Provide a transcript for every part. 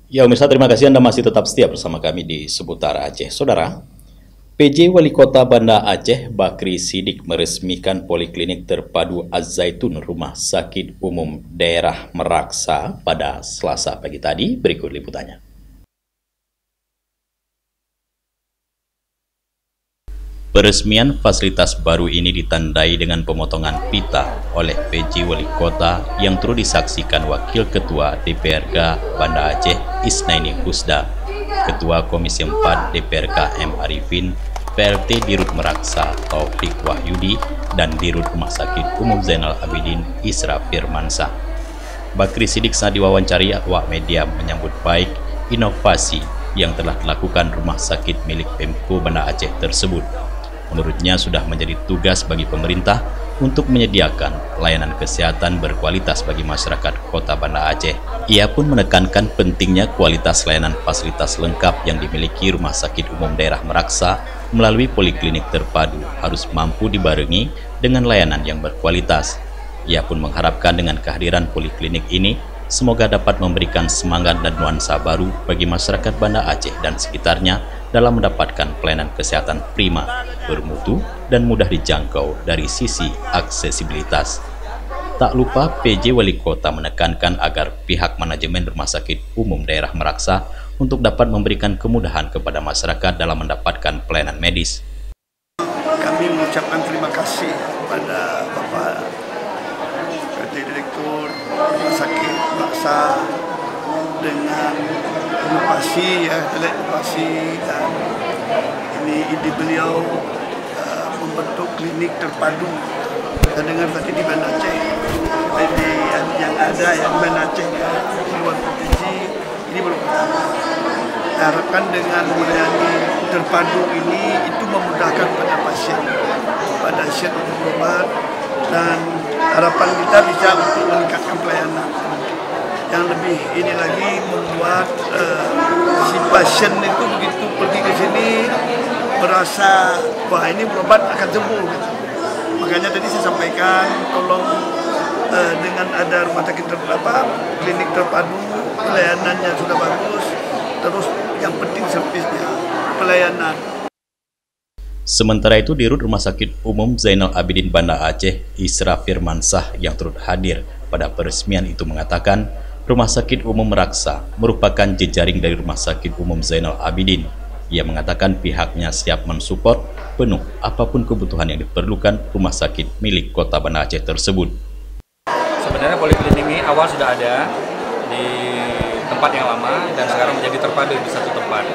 Ya, pemirsa, terima kasih Anda masih tetap setia bersama kami di Seputar Aceh. Saudara, PJ Wali Kota Banda Aceh, Bakri Siddiq meresmikan Poliklinik Terpadu Az-Zaitun Rumah Sakit Umum Daerah Meraksa pada Selasa pagi tadi. Berikut liputannya. Peresmian fasilitas baru ini ditandai dengan pemotongan pita oleh PJ Wali Kota yang turut disaksikan Wakil Ketua DPRK Banda Aceh Isnaini Husda, Ketua Komisi 4 DPRK M. Arifin, PLT Dirut Meraksa Taufik Wahyudi, dan Dirut Rumah Sakit Umum Zainal Abidin Isra Firmansah. Bakri Siddiq saat diwawancari awak media menyambut baik inovasi yang telah dilakukan rumah sakit milik Pemko Banda Aceh tersebut. Menurutnya sudah menjadi tugas bagi pemerintah untuk menyediakan layanan kesehatan berkualitas bagi masyarakat Kota Banda Aceh. Ia pun menekankan pentingnya kualitas layanan fasilitas lengkap yang dimiliki Rumah Sakit Umum Daerah Meraksa melalui Poliklinik Terpadu harus mampu dibarengi dengan layanan yang berkualitas. Ia pun mengharapkan dengan kehadiran poliklinik ini semoga dapat memberikan semangat dan nuansa baru bagi masyarakat Banda Aceh dan sekitarnya dalam mendapatkan pelayanan kesehatan prima, bermutu, dan mudah dijangkau dari sisi aksesibilitas. Tak lupa, PJ Wali Kota menekankan agar pihak manajemen Rumah Sakit Umum Daerah Meraksa untuk dapat memberikan kemudahan kepada masyarakat dalam mendapatkan pelayanan medis. Kami mengucapkan terima kasih pada Bapak PT Direktur Rumah Sakit Meraksa dengan inovasi dan ini ide beliau membentuk klinik terpadu. Kita dengar tadi di Banda Aceh, yang ada yang Banda Aceh di luar provinsi ini belum pertama. Kita harapkan dengan melayani terpadu ini itu memudahkan pada pasien untuk berobat, dan harapan kita bisa untuk meningkatkan pelayanan. Yang lebih ini lagi membuat si pasien itu begitu pergi ke sini merasa wah ini berobat akan sembuh gitu. Makanya tadi saya sampaikan tolong dengan ada rumah sakit klinik terpadu, pelayanannya sudah bagus, terus yang penting servisnya, pelayanan. Sementara itu, Dirut Rumah Sakit Umum Zainal Abidin Banda Aceh Isra Firmansah yang turut hadir pada peresmian itu mengatakan Rumah Sakit Umum Meraksa merupakan jejaring dari Rumah Sakit Umum Zainal Abidin. Ia mengatakan pihaknya siap mensupport penuh apapun kebutuhan yang diperlukan rumah sakit milik Kota Banda Aceh tersebut. Sebenarnya poliklinik ini awal sudah ada di tempat yang lama dan sekarang menjadi terpadu di satu tempat.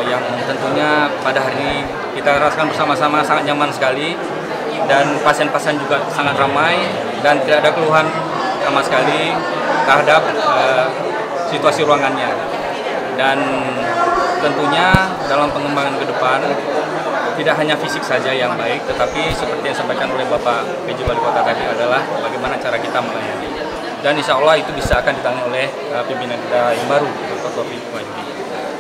Yang tentunya pada hari ini kita rasakan bersama-sama sangat nyaman sekali, dan pasien-pasien juga sangat ramai dan tidak ada keluhan sama sekali terhadap situasi ruangannya. Dan tentunya dalam pengembangan ke depan tidak hanya fisik saja yang baik, tetapi seperti yang disampaikan oleh Bapak PJ Wali Kota tadi adalah bagaimana cara kita melayani. Dan insya Allah itu bisa akan ditangani oleh pimpinan kita yang baru, Dr. Taufik Wahyudi.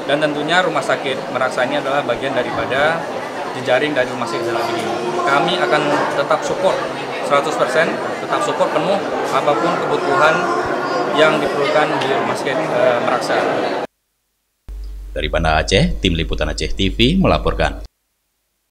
Dan tentunya Rumah Sakit Meraksa ini adalah bagian daripada jejaring dari Rumah Sakit Zainal Abidin. Kami akan tetap support 100%, tetap support penuh apapun kebutuhan yang diperlukan di Rumah Sakit Meraksa. Dari Banda Aceh, Tim Liputan Aceh TV melaporkan.